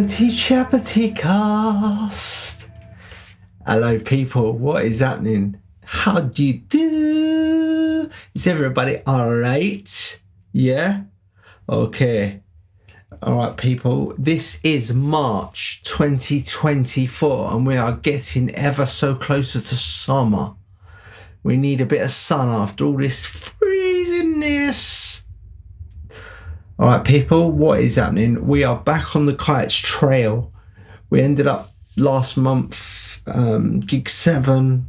Chappity cast. Hello people, what is happening? How do you do? Is everybody alright? Yeah? Okay. Alright people, this is March 2024 and we are getting ever so closer to summer. We need a bit of sun after all this freezingness. Alright people, what is happening? We are back on the Kites trail. We ended up last month, gig 7,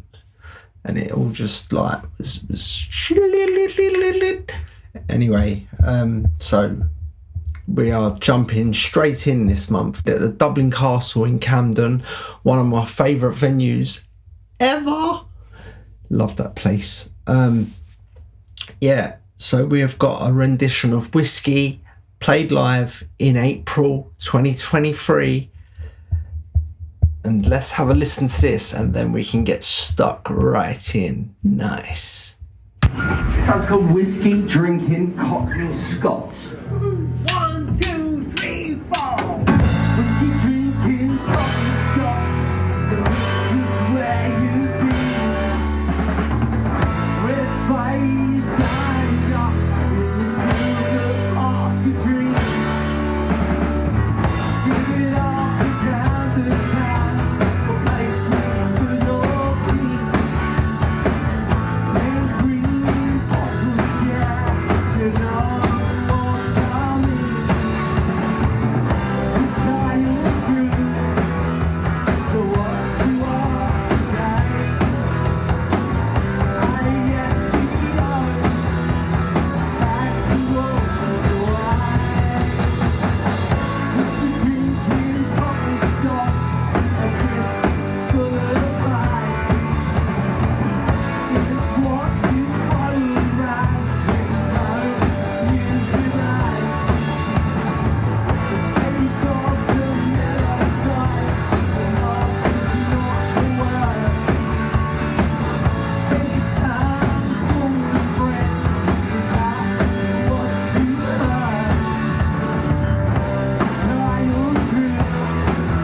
and it all just like was anyway, so we are jumping straight in this month at the Dublin Castle in Camden, one of my favourite venues ever. Love that place. Yeah, so we have got a rendition of Whiskey played live in April 2023. And let's have a listen to this and then we can get stuck right in. Nice. Sounds called Whiskey Drinking Cockney Scots. 1, 2, 3, 4. Whiskey drinking Cockney Scots. This is where you've been. Red face lines up in the silver Oscar dream. Give it all to down the town. A place with good old tea. And green bottles, yeah, you know what's coming. To tie you through the what you are today. I guess we are back to walk the way. Whiskey drinking coffee shots, a kiss for the fight. It's what you follow around, you tonight. The face of the yellow side, the love is not the word. Take time for a friend, is that what you heard? Try your grip, what you are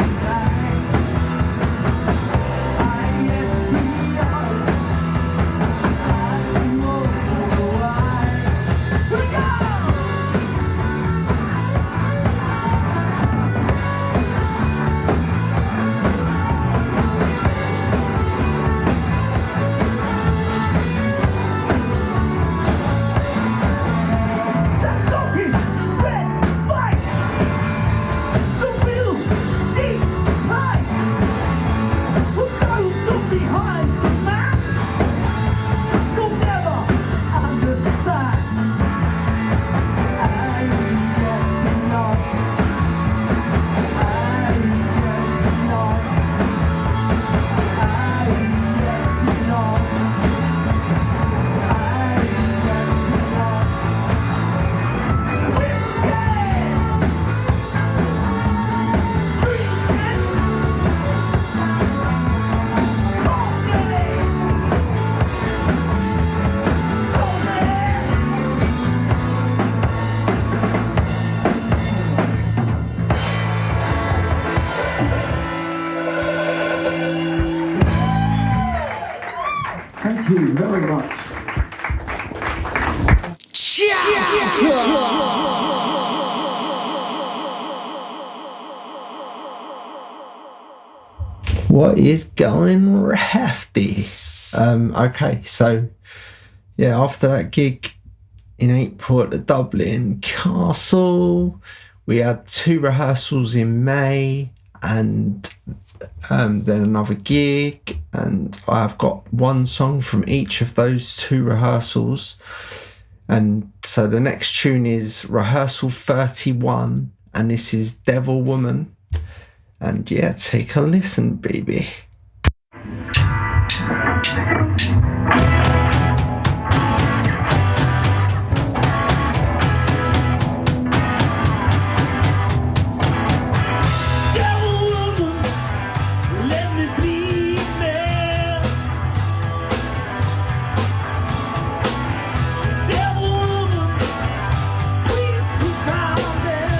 today. I guess we are back to walk the way. Here we go! Let's notice red flag. The wheels deep high. Who goes from behind the man? You'll never understand. I guess not. I guess not. I guess not. Thank you very much. What is going hefty? Okay, so yeah, after that gig in April at the Dublin Castle, we had 2 rehearsals in May and then another gig, and I've got 1 song from each of those 2 rehearsals. And so the next tune is rehearsal 31 and this is Devil Woman. And yeah, take a listen, baby. Please put down there.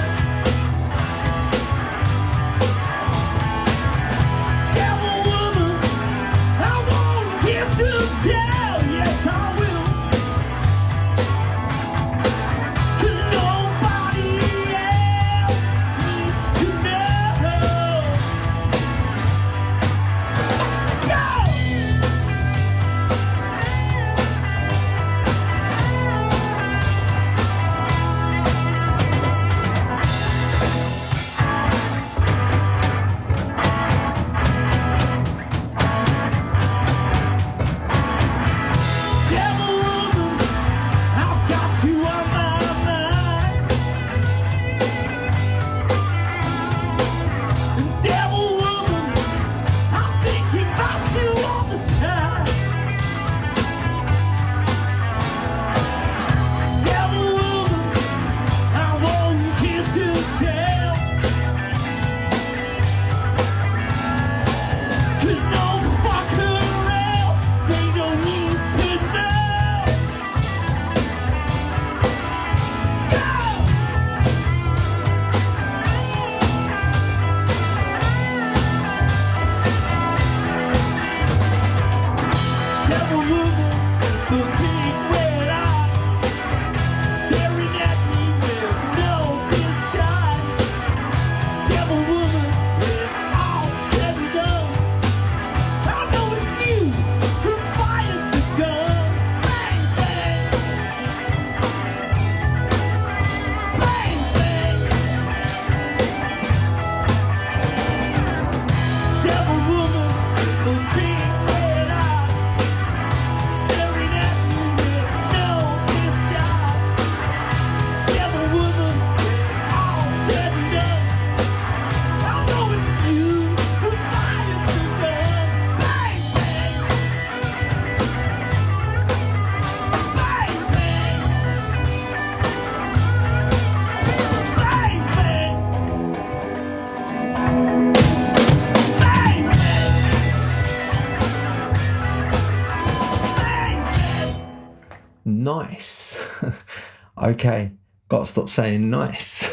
Okay, got to stop saying nice.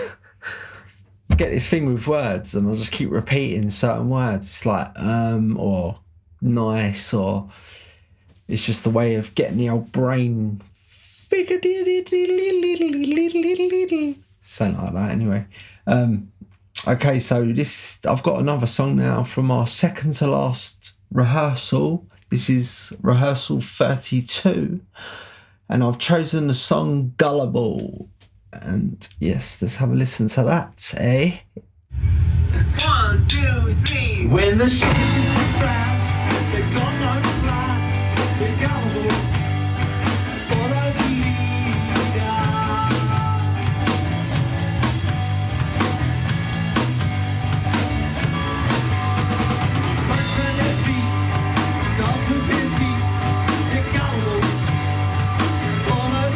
Get this thing with words, and I'll just keep repeating certain words. It's like or nice, or it's just a way of getting the old brain something like that. Anyway, okay, so I've got another song now from our second to last rehearsal. This is rehearsal 32, and I've chosen the song Gullible. And yes, let's have a listen to that, eh? 1, 2, 3. When the ship is back, they've got no plan, they're gullible, but I First their feet start to busy, they're gullible, but I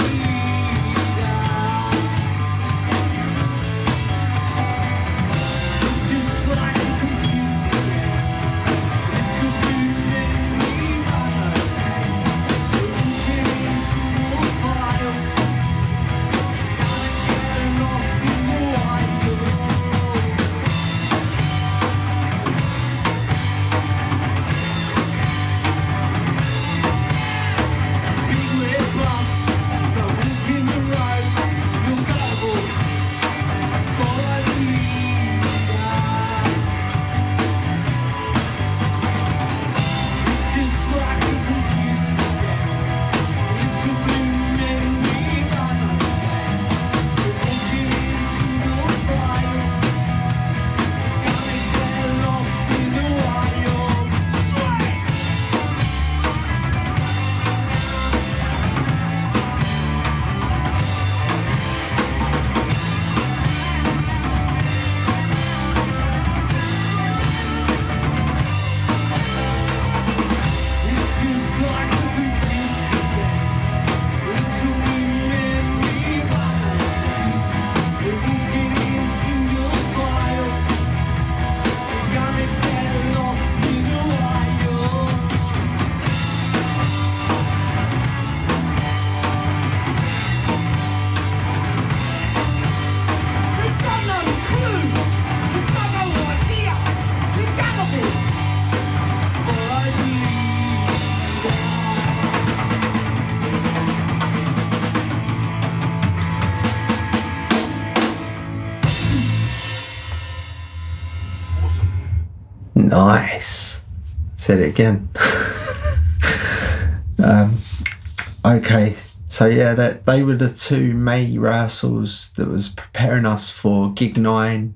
It's just like a computer game. It's a human rerun. Looking into your file, getting lost in the wild. Big red bus, the hook in the road. You're gullible, but I believe that. Just like a computer game, it's a blue memory run. You're looking into your file, gonna get lost in the wild. Sweat! It's just like a computer game. It's a blue memory run. You're looking into your file, gonna get lost in the wild. We've got no clue. We've got no idea. We're gullible, but I believe Nice. Said it again. Okay, so yeah, they were the two May rehearsals that was preparing us for Gig 9.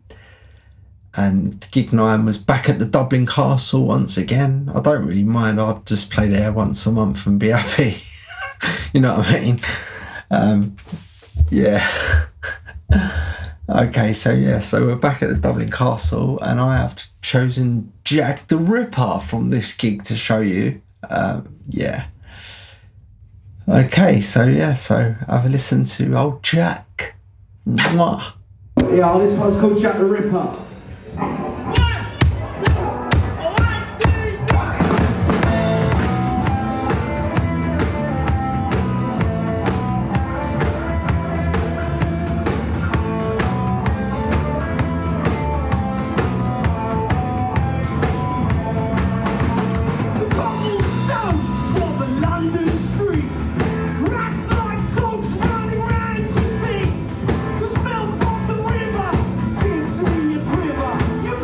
And Gig 9 was back at the Dublin Castle once again. I don't really mind, I'd just play there once a month and be happy. You know what I mean? Yeah. Okay, so we're back at the Dublin Castle, and I have chosen Jack the Ripper from this gig to show you. Yeah. Okay, so have a listen to old Jack. Mwah. Yeah, this one's called Jack the Ripper. 1, 2, 1, 2, 3. the cobblestones of a London street. Rats like dogs running round your feet. The smell from the river into your quiver. You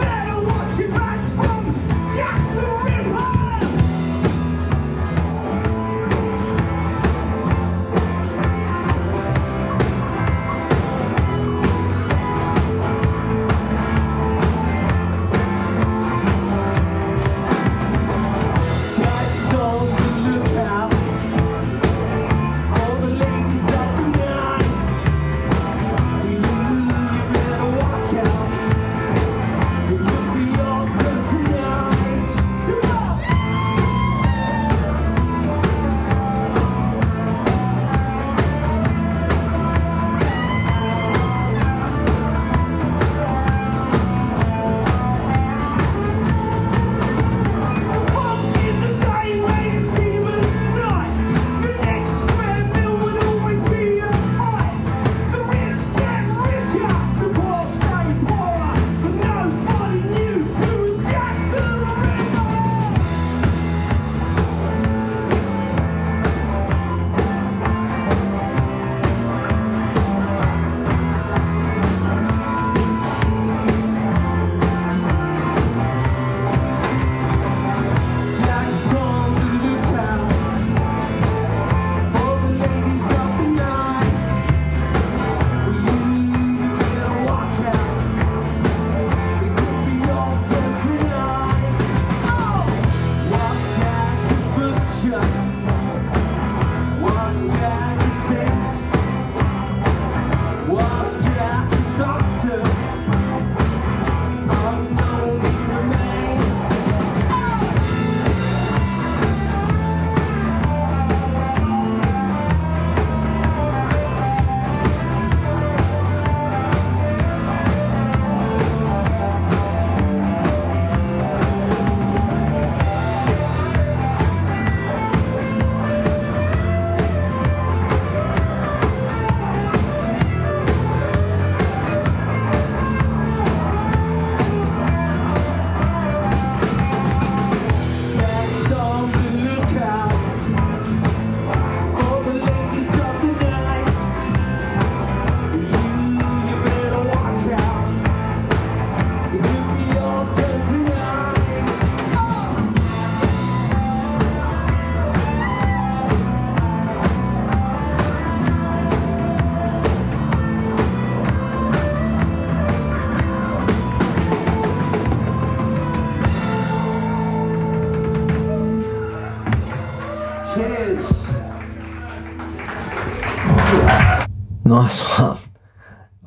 Nice one.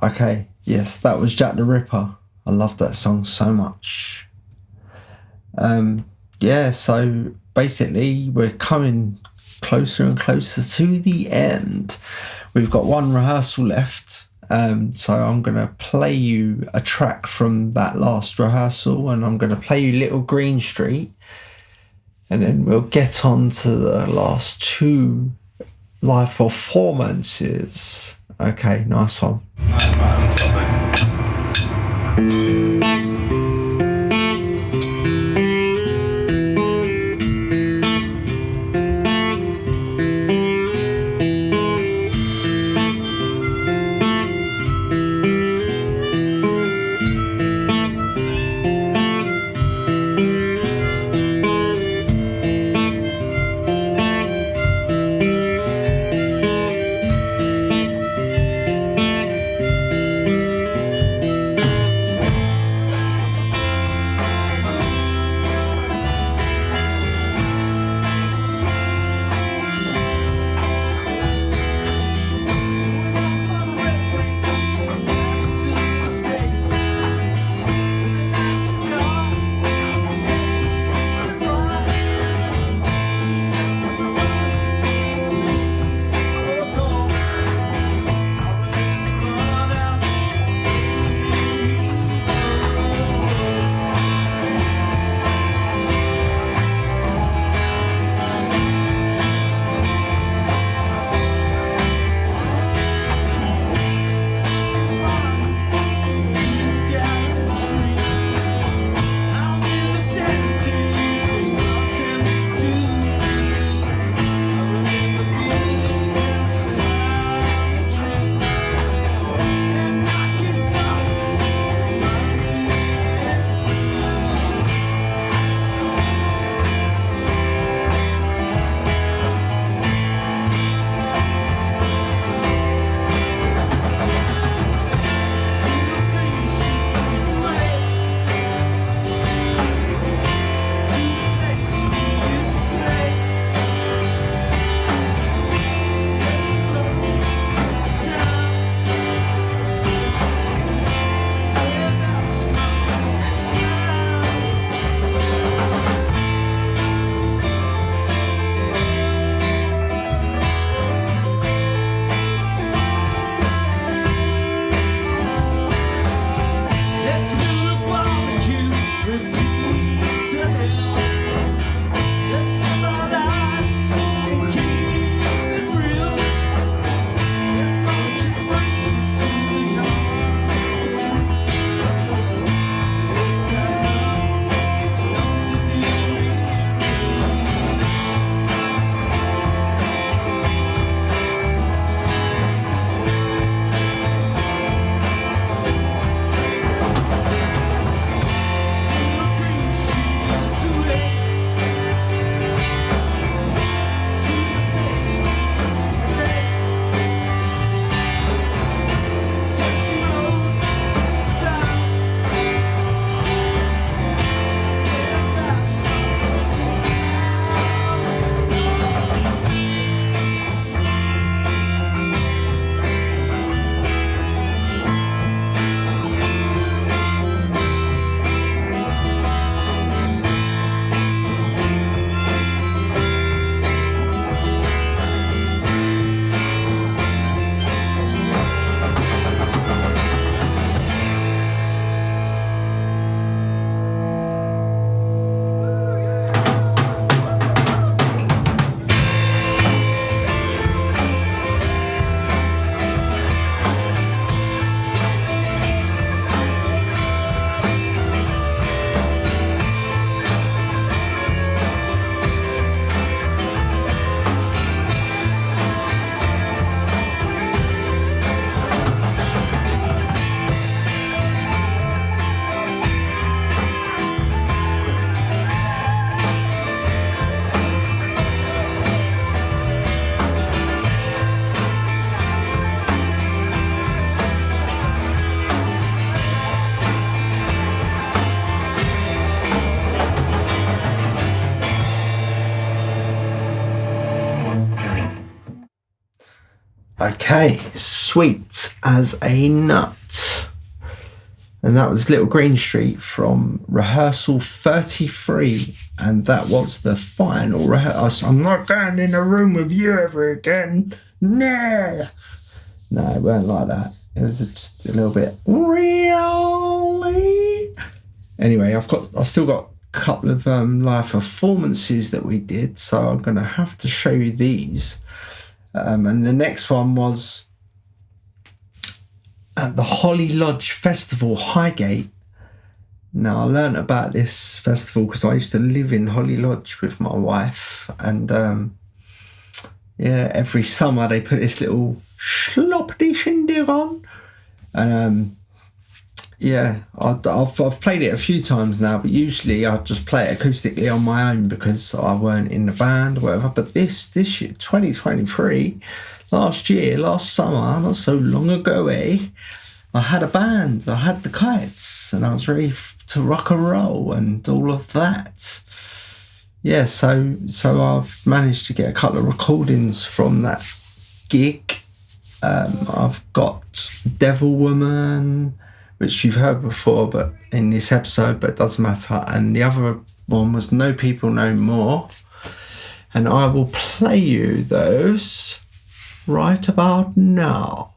Okay, yes, that was Jack the Ripper. I love that song so much. Yeah, so basically we're coming closer and closer to the end. We've got one rehearsal left. So I'm going to play you a track from that last rehearsal, and I'm going to play you Little Green Street, and then we'll get on to the last two live performances. Okay, nice one. Okay, Sweet as a Nut. And that was Little Green Street from rehearsal 33. And that was the final rehearsal. I'm not going in a room with you ever again. No, it weren't like that. It was just a little bit really. Anyway, I still got a couple of live performances that we did, so I'm going to have to show you these. And the next one was at the Holly Lodge Festival, Highgate. Now, I learnt about this festival because I used to live in Holly Lodge with my wife, and every summer they put this little sloppity shindig on, and I've played it a few times now, but usually I just play it acoustically on my own because I weren't in the band or whatever. But this year, 2023, last summer, not so long ago, I had a band. I had the Kites, and I was ready to rock and roll and all of that. Yeah, so I've managed to get a couple of recordings from that gig. I've got Devil Woman, which you've heard before, but in this episode, but it doesn't matter. And the other one was No People No More. And I will play you those right about now.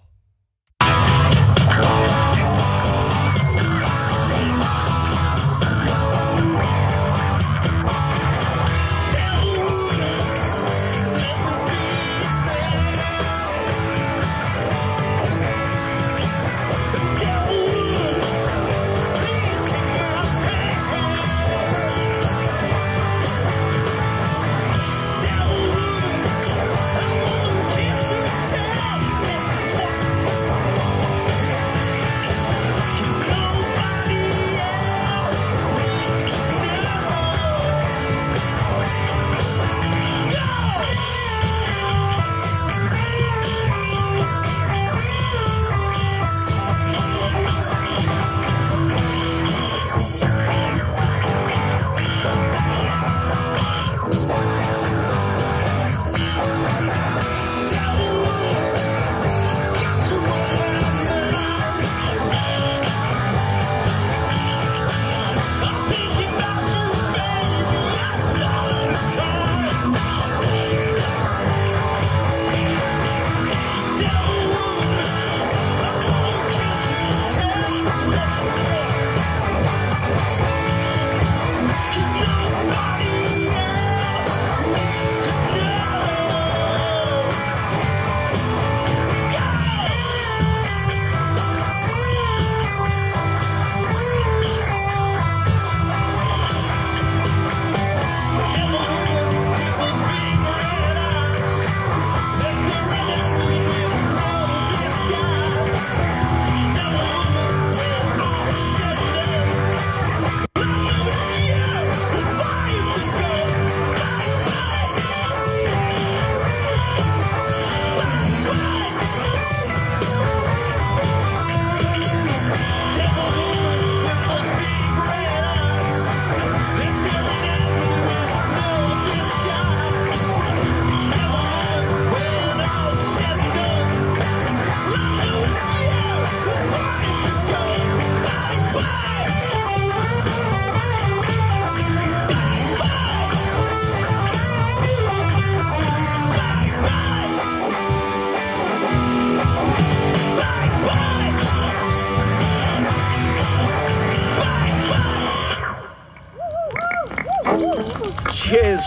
Cheers.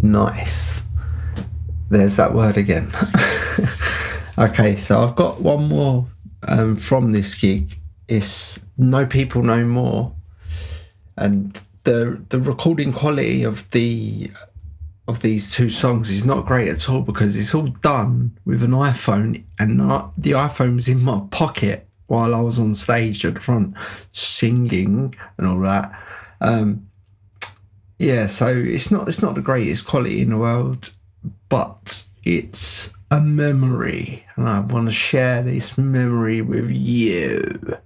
Nice. There's that word again. Okay, so I've got one more from this gig. It's No People No More, and the recording quality of these two songs is not great at all because it's all done with an iPhone, and the iPhone was in my pocket while I was on stage at the front singing and all that. So it's not the greatest quality in the world, but it's a memory, and I want to share this memory with you.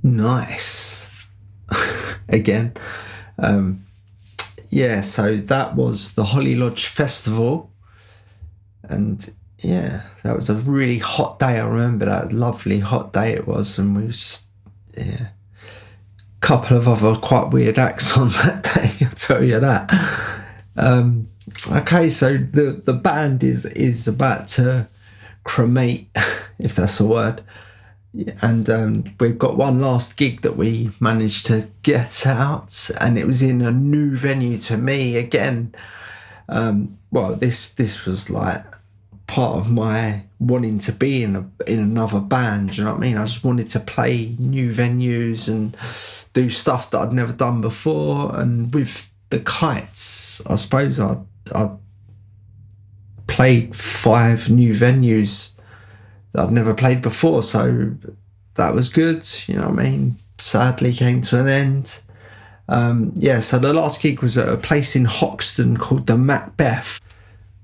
Nice. Again. Yeah, so that was the Holly Lodge Festival. And yeah, that was a really hot day. I remember that lovely hot day it was. And we was just, yeah, a couple of other quite weird acts on that day, I'll tell you that. Okay, so the band is about to cremate, if that's a word. And we've got one last gig that we managed to get out, and it was in a new venue to me again. Well, this was like part of my wanting to be in another band. You know what I mean? I just wanted to play new venues and do stuff that I'd never done before. And with the Kites, I suppose I played 5 new venues that I'd never played before, so that was good, you know what I mean? Sadly came to an end. Yeah, so the last gig was at a place in Hoxton called the Macbeth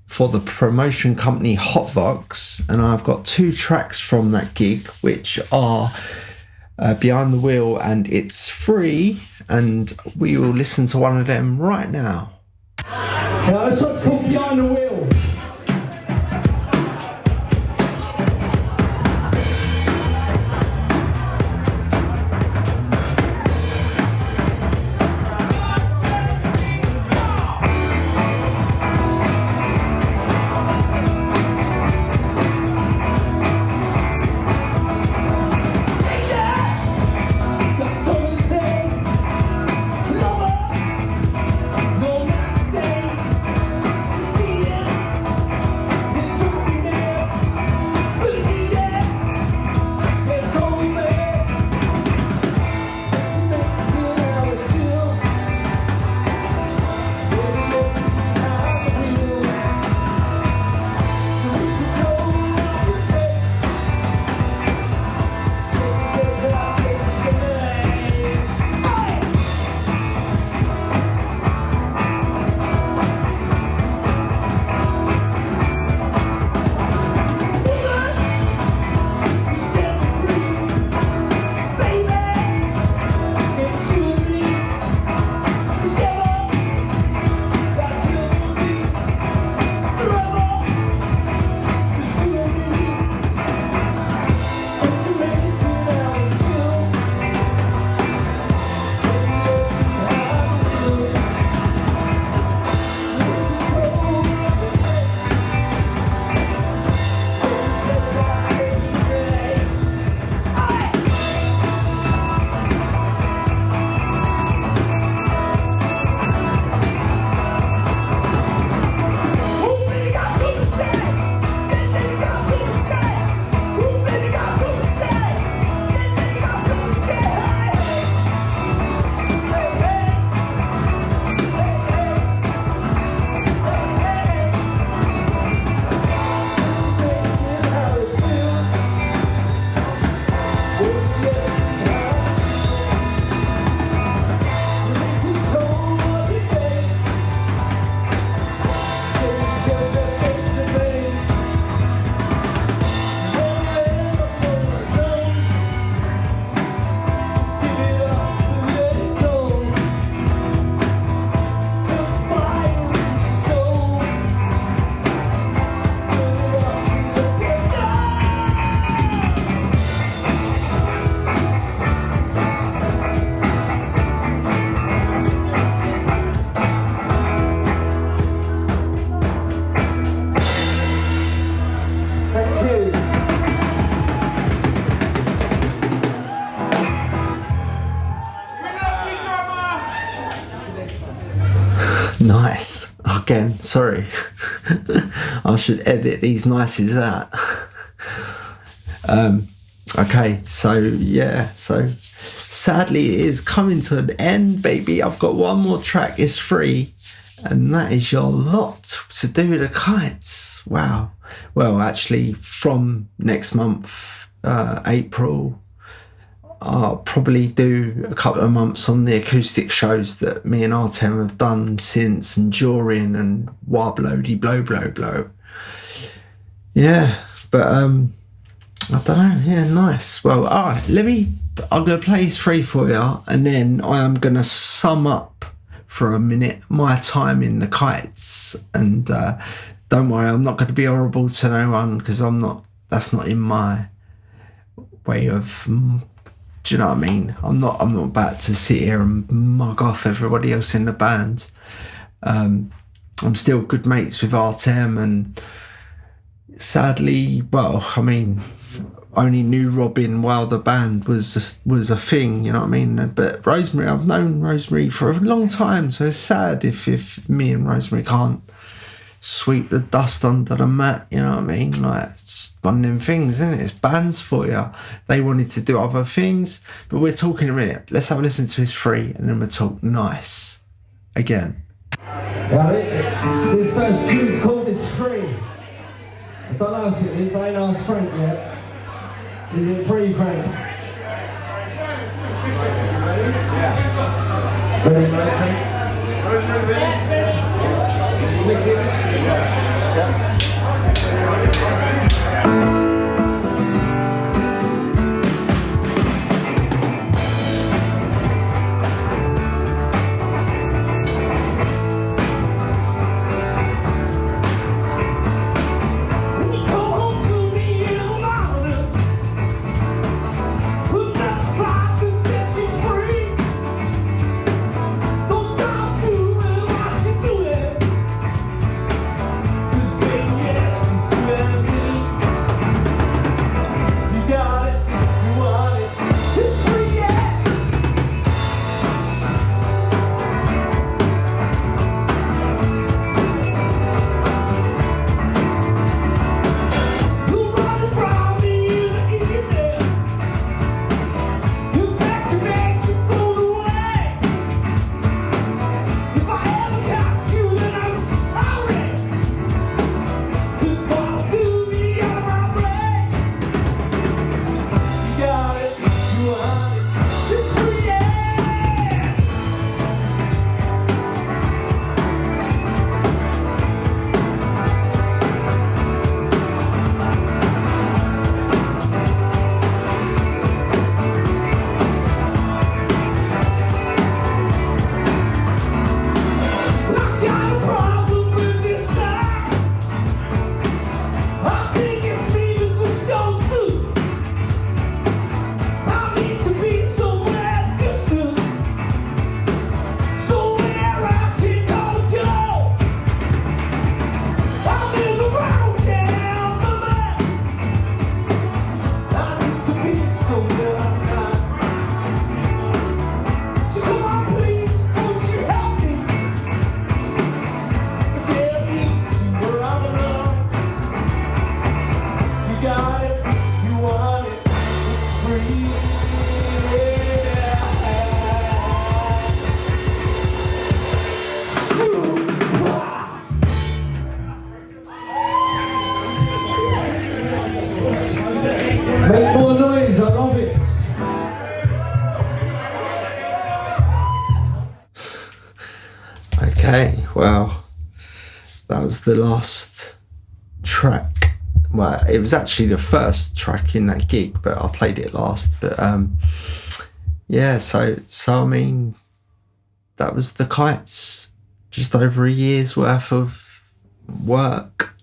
for the promotion company Hotvox, and I've got 2 tracks from that gig, which are Behind the Wheel and It's Free, and we will listen to one of them right now. Now, this one's called Behind the Wheel. Nice. Again, sorry. I should edit these nices out. Okay, so yeah, so sadly it is coming to an end, baby. I've got one more track, It's Free, and that is your lot to do with the Kites. Wow. Well, actually, from next month, April, I'll probably do a couple of months on the acoustic shows that me and Artem have done since, and during, and woblody blow blow blow. Yeah, but I don't know. Yeah, nice. Well, all right. I'm gonna play his three for you, and then I am gonna sum up for a minute my time in the Kites. And don't worry, I'm not going to be horrible to no one because I'm not. That's not in my way of. Do you know what I mean? I'm not about to sit here and mug off everybody else in the band. I'm still good mates with Artem, and sadly, well, I mean, only knew Robin while the band was a thing. You know what I mean? But Rosemary, I've known Rosemary for a long time, so it's sad if me and Rosemary can't sweep the dust under the mat. You know what I mean? Like, it's just one of them things, isn't it? It's bands for you. They wanted to do other things, but we're talking a minute. Let's have a listen to his three, and then we'll talk nice again. Right, this first tune's called It's Free. I don't know if it is, I ain't asked Frank yet. Is it free, Frank? Ready, make more noise, I love it. Okay, well, that was the last track. Well, it was actually the first track in that gig, but I played it last. But yeah, so I mean, that was the Kites. Just over a year's worth of work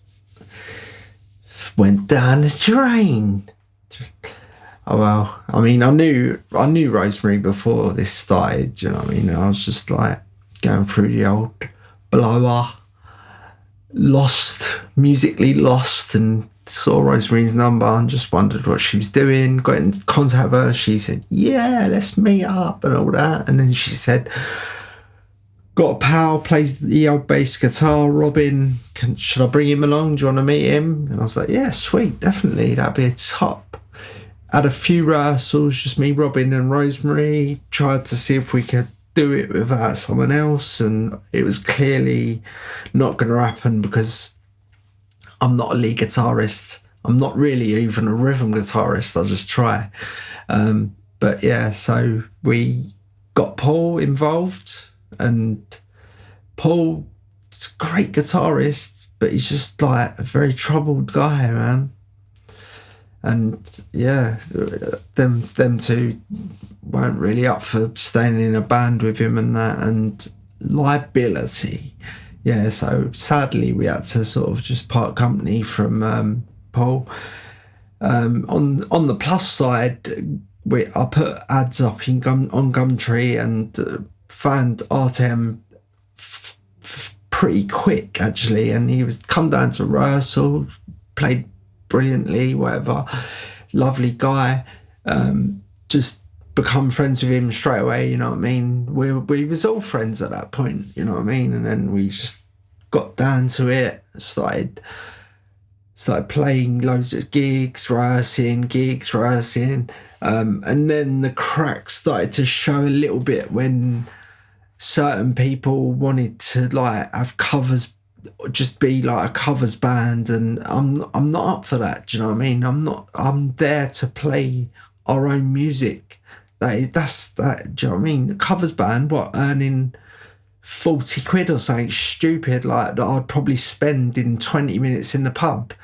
went down the drain. Oh well, I mean, I knew Rosemary before this started. You know what I mean? I was just like going through the old blower, musically lost, and saw Rosemary's number and just wondered what she was doing. Got in contact with her. She said, "Yeah, let's meet up," and all that. And then she said, "Got a pal, plays the old bass guitar, Robin. Should I bring him along? Do you want to meet him?" And I was like, "Yeah, sweet, definitely. That'd be a top." Had a few rehearsals, just me, Robin and Rosemary. Tried to see if we could do it without someone else, and it was clearly not going to happen because I'm not a lead guitarist. I'm not really even a rhythm guitarist. I just try. But yeah, so we got Paul involved, and Paul's a great guitarist, but he's just like a very troubled guy, man. And yeah, them two weren't really up for staying in a band with him and that, and liability. Yeah, so sadly we had to sort of just part company from Paul. On the plus side, I put ads up on Gumtree and found Artem pretty quick actually, and he was come down to rehearsal, played brilliantly, whatever, lovely guy. Just become friends with him straight away, you know what I mean? We was all friends at that point, you know what I mean? And then we just got down to it, started playing loads of gigs, rehearsing, and then the cracks started to show a little bit when certain people wanted to like have covers, just be like a covers band, and I'm not up for that. Do you know what I mean? I'm there to play our own music. That's that. Do you know what I mean? A covers band, what, earning 40 quid or something stupid like that I'd probably spend in 20 minutes in the pub.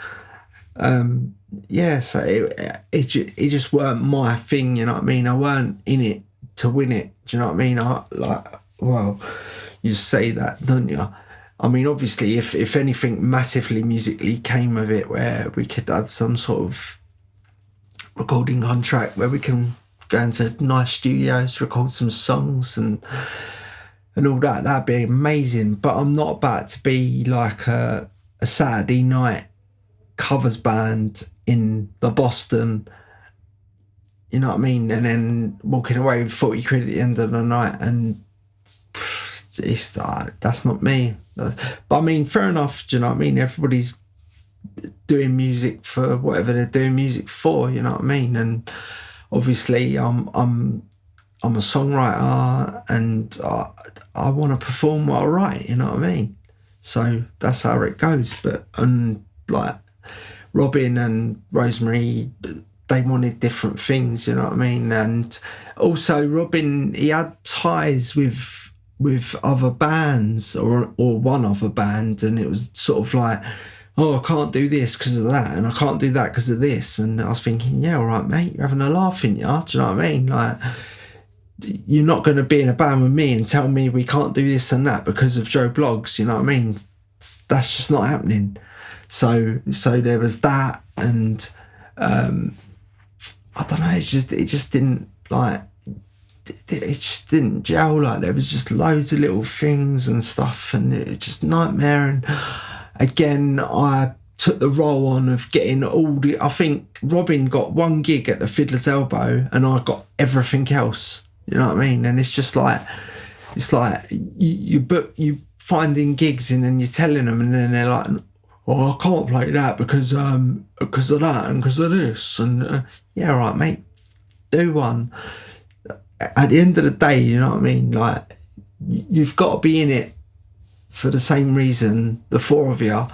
Yeah, so it just weren't my thing, you know what I mean? I weren't in it to win it. Do you know what I mean? Well, you say that, don't you? I mean, obviously, if anything massively musically came of it, where we could have some sort of recording contract where we can go into nice studios, record some songs and all that, that'd be amazing. But I'm not about to be like a Saturday night covers band in the Boston, you know what I mean? And then walking away with 40 quid at the end of the night, and that's not me. But I mean, fair enough, do you know what I mean? Everybody's doing music for whatever they're doing music for, you know what I mean? And obviously I'm a songwriter, and I want to perform what I write, you know what I mean? So that's how it goes. But like Robin and Rosemary, they wanted different things, you know what I mean? And also Robin, he had ties with other bands or one other band, and it was sort of like, oh, I can't do this because of that, and I can't do that because of this. And I was thinking, yeah, all right, mate, you're having a laugh, in you? Do you know what I mean? Like, you're not going to be in a band with me and tell me we can't do this and that because of Joe Bloggs, you know what I mean? That's just not happening. So there was that, and I don't know, it just didn't like, it just didn't gel. Like, there was just loads of little things and stuff, and it was just nightmare. And again, I took the role on of getting I think Robin got one gig at the Fiddler's Elbow and I got everything else, you know what I mean? And it's just like, it's like you finding gigs and then you're telling them, and then they're like, oh, I can't play that because of that and because of this. And yeah, all right, mate, do one. At the end of the day, you know what I mean? Like, you've got to be in it for the same reason, the four of you,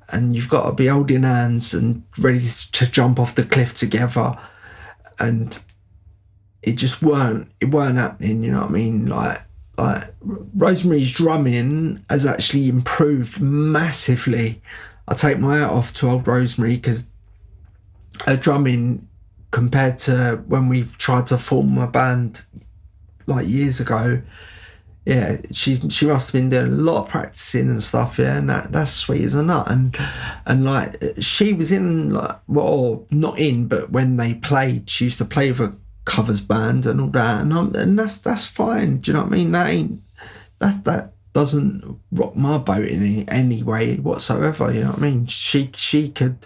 and you've got to be holding hands and ready to jump off the cliff together. And it weren't happening, you know what I mean? Like Rosemary's drumming has actually improved massively. I take my hat off to old Rosemary, because her drumming, compared to when we tried to form a band like years ago, yeah, she must have been doing a lot of practicing and stuff, yeah, and that's sweet as a nut. And like, she was in, like, well, not in, but when they played, she used to play with a covers band and all that, and that's fine. Do you know what I mean? That doesn't rock my boat in any way whatsoever. You know what I mean? She could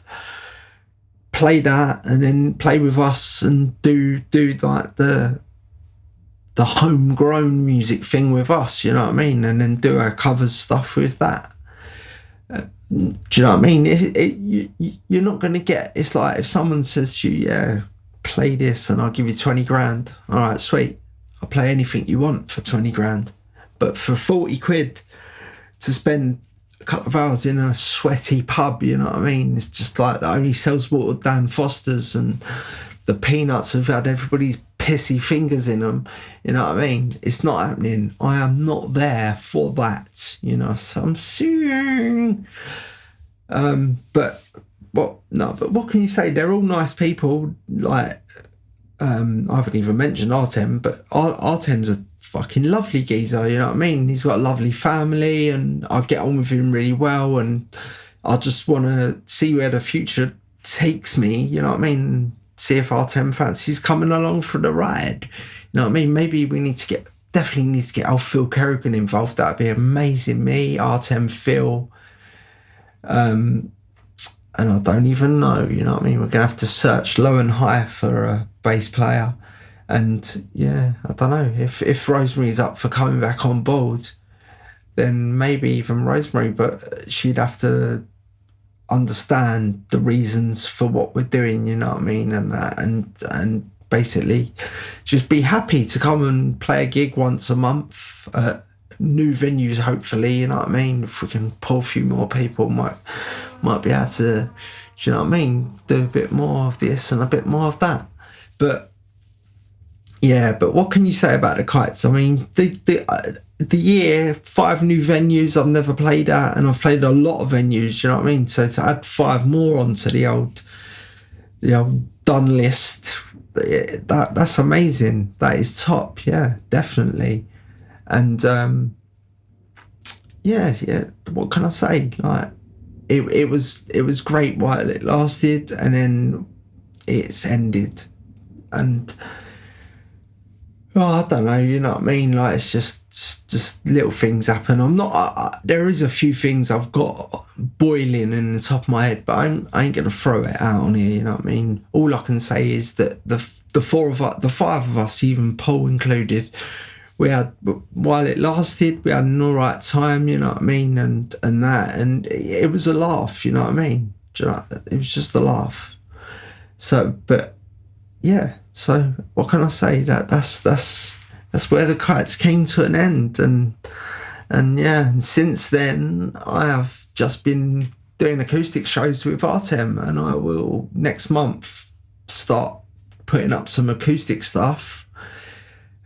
play that and then play with us and do like the homegrown music thing with us, you know what I mean? And then do our covers stuff with that. Do you know what I mean? You're not going to get, it's like if someone says to you, yeah, play this and I'll give you 20 grand. All right, sweet. I'll play anything you want for 20 grand. But for 40 quid to spend a couple of hours in a sweaty pub, you know what I mean? It's just like, that only sells watered down Fosters, and the peanuts have had everybody's pissy fingers in them, you know what I mean? It's not happening. I am not there for that, you know, so I'm suing. But but what can you say? They're all nice people. Like, I haven't even mentioned Artem, but Artem's a fucking lovely geezer, you know what I mean? He's got a lovely family, and I get on with him really well, and I just want to see where the future takes me, you know what I mean? See if Artem fancies coming along for the ride, you know what I mean? Maybe we definitely need to get old Phil Kerrigan involved. That'd be amazing. Me, Artem, Phil, and I don't even know, you know what I mean? We're gonna have to search low and high for a bass player. And yeah, I don't know, if Rosemary's up for coming back on board, then maybe even Rosemary, but she'd have to understand the reasons for what we're doing, you know what I mean? And basically just be happy to come and play a gig once a month at new venues, hopefully, you know what I mean? If we can pull a few more people, might be able to, do you know what I mean, do a bit more of this and a bit more of that. But yeah, but what can you say about the Kites? I mean, the year, 5 new venues I've never played at, and I've played a lot of venues, you know what I mean? So to add 5 more onto the old done list, that's amazing. That is top, yeah, definitely. And yeah, what can I say? Like, it was great while it lasted, and then it's ended. And I don't know, you know what I mean? Like, it's just little things happen. I'm not. There is a few things I've got boiling in the top of my head, but I ain't gonna throw it out on here. You know what I mean? All I can say is that the 5 of us, even Paul included, we had, while it lasted, we had an all right time. You know what I mean? And it was a laugh. You know what I mean? It was just a laugh. So, but yeah. So what can I say? That's where the Kites came to an end, and yeah, and since then I have just been doing acoustic shows with Artem, and I will next month start putting up some acoustic stuff,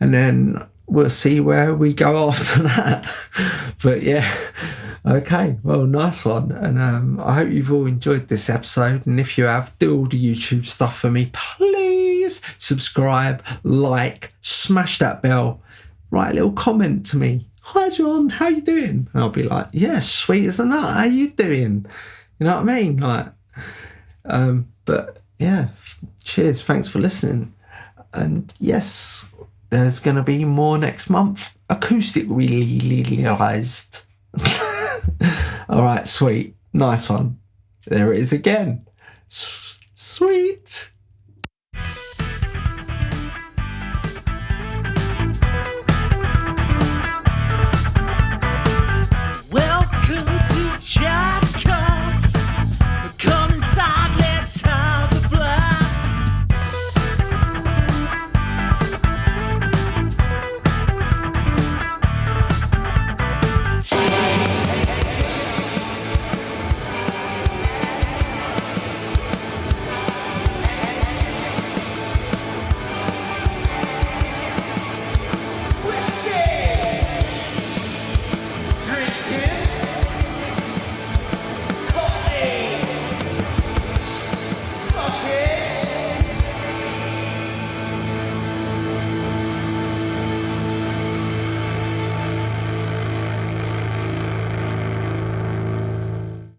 and then we'll see where we go after that. But yeah, okay, well, nice one. And I hope you've all enjoyed this episode, and if you have, do all the YouTube stuff for me, please. Subscribe, like, smash that bell, write a little comment to me. Hi John, how you doing? And I'll be like, yeah, sweet as a nut, how you doing? You know what I mean? Like, but yeah, cheers, thanks for listening. And yes, there's gonna be more next month, acoustic released. All right, sweet, nice one. There it is again. Sweet.